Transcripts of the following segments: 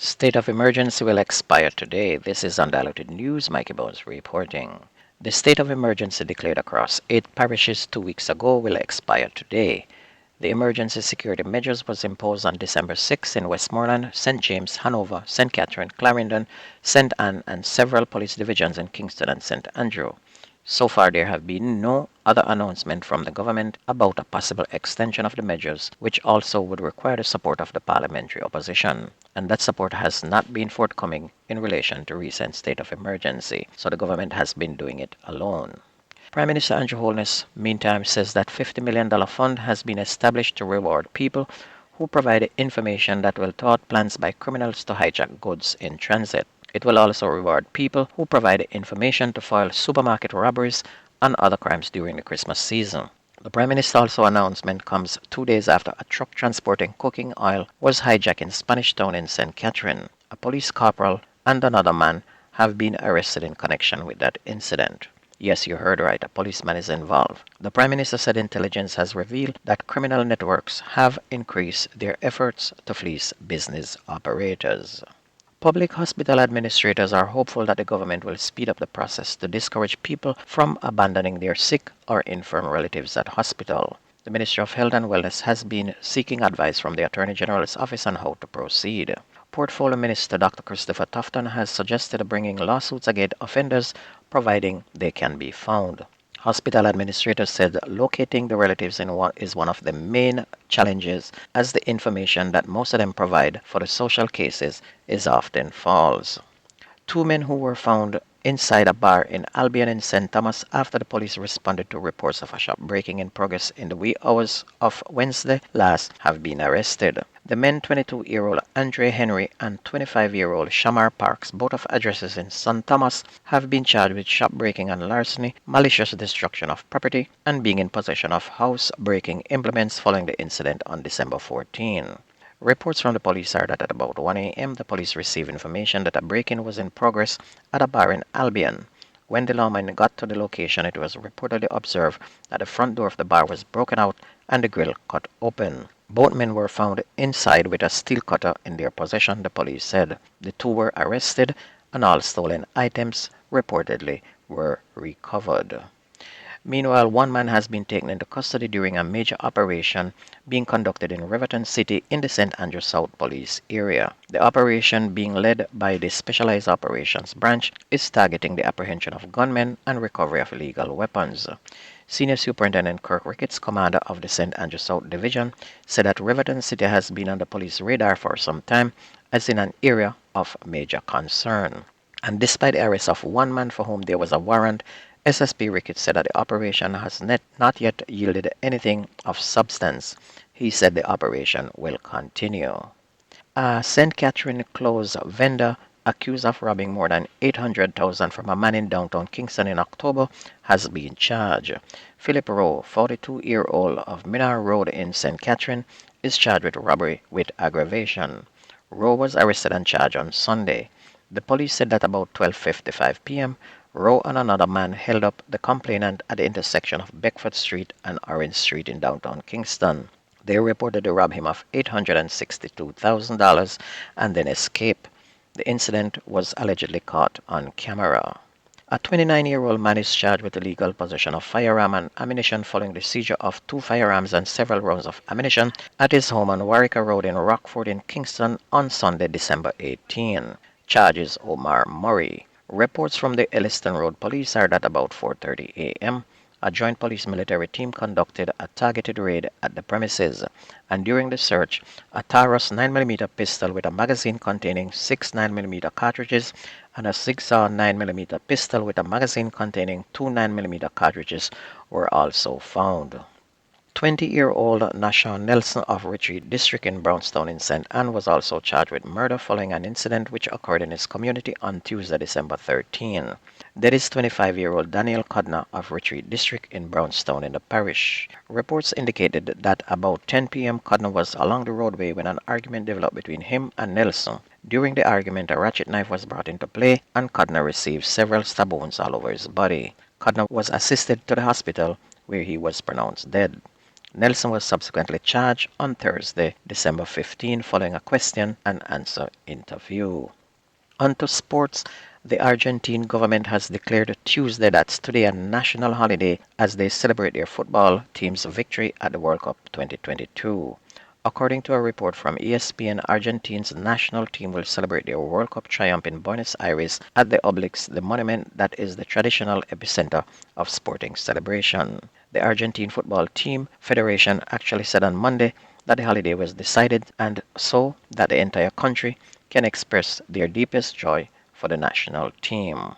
State of emergency will expire today. This is Undiluted News. Mikey Bones reporting. The state of emergency declared across 8 parishes 2 weeks ago will expire today. The emergency security measures was imposed on December 6 in Westmoreland, St. James, Hanover, St. Catherine, Clarendon, St. Anne, and several police divisions in Kingston and St. Andrew. So far, there have been no other announcement from the government about a possible extension of the measures, which also would require the support of the parliamentary opposition. And that support has not been forthcoming in relation to recent state of emergency, so the government has been doing it alone. Prime Minister Andrew Holness, meantime, says that $50 million fund has been established to reward people who provide information that will thwart plans by criminals to hijack goods in transit. It will also reward people who provide information to foil supermarket robberies and other crimes during the Christmas season. The Prime Minister's also announcement comes 2 days after a truck transporting cooking oil was hijacked in Spanish Town in St. Catherine. A police corporal and another man have been arrested in connection with that incident. Yes, you heard right, a policeman is involved. The Prime Minister said intelligence has revealed that criminal networks have increased their efforts to fleece business operators. Public hospital administrators are hopeful that the government will speed up the process to discourage people from abandoning their sick or infirm relatives at hospital. The Ministry of Health and Wellness has been seeking advice from the Attorney General's office on how to proceed. Portfolio Minister Dr. Christopher Tufton has suggested bringing lawsuits against offenders providing they can be found. Hospital administrators said locating the relatives is one of the main challenges, as the information that most of them provide for the social cases is often false. Two men who were found inside a bar in Albion and St. Thomas after the police responded to reports of a shop breaking in progress in the wee hours of Wednesday last have been arrested. The men, 22-year-old Andre Henry and 25-year-old Shamar Parks, both of addresses in St. Thomas, have been charged with shop breaking and larceny, malicious destruction of property, and being in possession of house-breaking implements following the incident on December 14. Reports from the police are that at about 1 a.m. the police received information that a break-in was in progress at a bar in Albion. When the lawman got to the location, it was reportedly observed that the front door of the bar was broken out and the grill cut open. Both men were found inside with a steel cutter in their possession, the police said. The two were arrested and all stolen items reportedly were recovered. Meanwhile, one man has been taken into custody during a major operation being conducted in Riverton City in the St. Andrew South Police area. The operation, being led by the Specialized Operations Branch, is targeting the apprehension of gunmen and recovery of illegal weapons. Senior Superintendent Kirk Ricketts, commander of the St. Andrew South Division, said that Riverton City has been on the police radar for some time as in an area of major concern. And despite the arrest of one man for whom there was a warrant, SSP Ricketts said that the operation has not yet yielded anything of substance. He said the operation will continue. A St. Catherine clothes vendor accused of robbing more than $800,000 from a man in downtown Kingston in October has been charged. Philip Rowe, 42-year-old of Minar Road in St. Catherine, is charged with robbery with aggravation. Rowe was arrested and charged on Sunday. The police said that about 12:55 p.m., Rowe and another man held up the complainant at the intersection of Beckford Street and Orange Street in downtown Kingston. They reported to rob him of $862,000 and then escape. The incident was allegedly caught on camera. A 29-year-old man is charged with illegal possession of firearm and ammunition following the seizure of 2 firearms and several rounds of ammunition at his home on Warwicker Road in Rockford in Kingston on Sunday, December 18. Charges Omar Murray. Reports from the Elliston Road Police are that about 4:30 a.m., a joint police military team conducted a targeted raid at the premises, and during the search, a Taurus 9mm pistol with a magazine containing 6 9mm cartridges and a Zigzag 9mm pistol with a magazine containing 2 9mm cartridges were also found. 20-year-old Nashawn Nelson of Retreat District in Brownstown in St. Anne was also charged with murder following an incident which occurred in his community on Tuesday, December 13. That is 25-year-old Daniel Codner of Retreat District in Brownstown in the parish. Reports indicated that about 10 p.m. Codner was along the roadway when an argument developed between him and Nelson. During the argument, a ratchet knife was brought into play and Codner received several stab wounds all over his body. Codner was assisted to the hospital where he was pronounced dead. Nelson was subsequently charged on Thursday, December 15, following a question and answer interview. On to sports. The Argentine government has declared Tuesday, that's today, a national holiday as they celebrate their football team's victory at the World Cup 2022. According to a report from ESPN, Argentina's national team will celebrate their World Cup triumph in Buenos Aires at the Obelisk, the monument that is the traditional epicenter of sporting celebration. The Argentine Football Team Federation actually said on Monday that the holiday was decided and so that the entire country can express their deepest joy for the national team.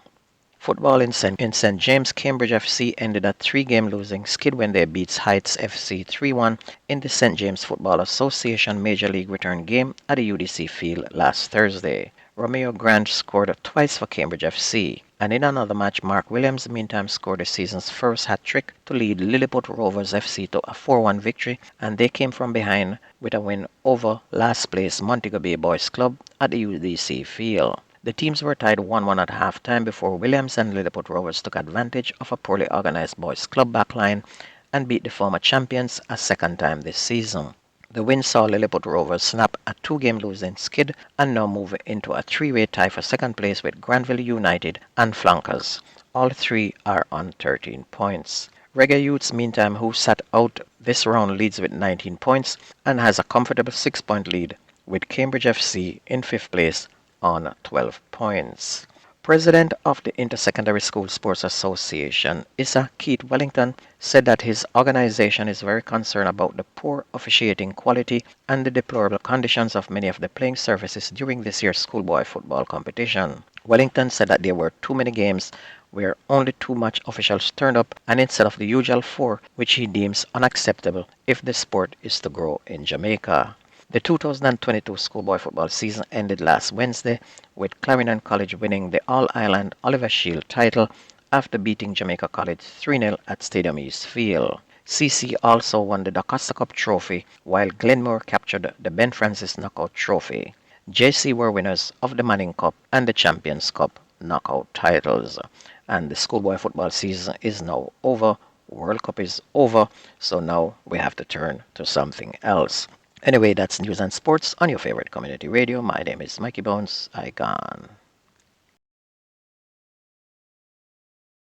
Football in St. James, Cambridge FC ended a three-game losing skid when they beat Heights FC 3-1 in the St. James Football Association Major League return game at the UDC Field last Thursday. Romeo Grant scored twice for Cambridge FC, and in another match, Mark Williams meantime scored the season's first hat-trick to lead Lilliput Rovers FC to a 4-1 victory, and they came from behind with a win over last-place Montego Bay Boys Club at the UDC Field. The teams were tied 1-1 at halftime before Williams and Lilliput Rovers took advantage of a poorly organized boys club backline and beat the former champions a second time this season. The win saw Lilliput Rovers snap a two-game losing skid and now move into a three-way tie for second place with Granville United and Flankers. All three are on 13 points. Reggae Youths, meantime, who sat out this round, leads with 19 points and has a comfortable 6-point lead with Cambridge FC in fifth place on 12 points. President of the Intersecondary School Sports Association, Issa Keith Wellington, said that his organization is very concerned about the poor officiating quality and the deplorable conditions of many of the playing surfaces during this year's schoolboy football competition. Wellington said that there were too many games where only too much officials turned up and instead of the usual four, which he deems unacceptable if the sport is to grow in Jamaica. The 2022 schoolboy football season ended last Wednesday with Clarendon College winning the All-Ireland Oliver Shield title after beating Jamaica College 3-0 at Stadium East Field. CC also won the DaCosta Cup trophy while Glenmore captured the Ben Francis Knockout Trophy. JC were winners of the Manning Cup and the Champions Cup knockout titles. And the schoolboy football season is now over. World Cup is over, so now we have to turn to something else. Anyway, that's news and sports on your favorite community radio. My name is Mikey Bones. I gone.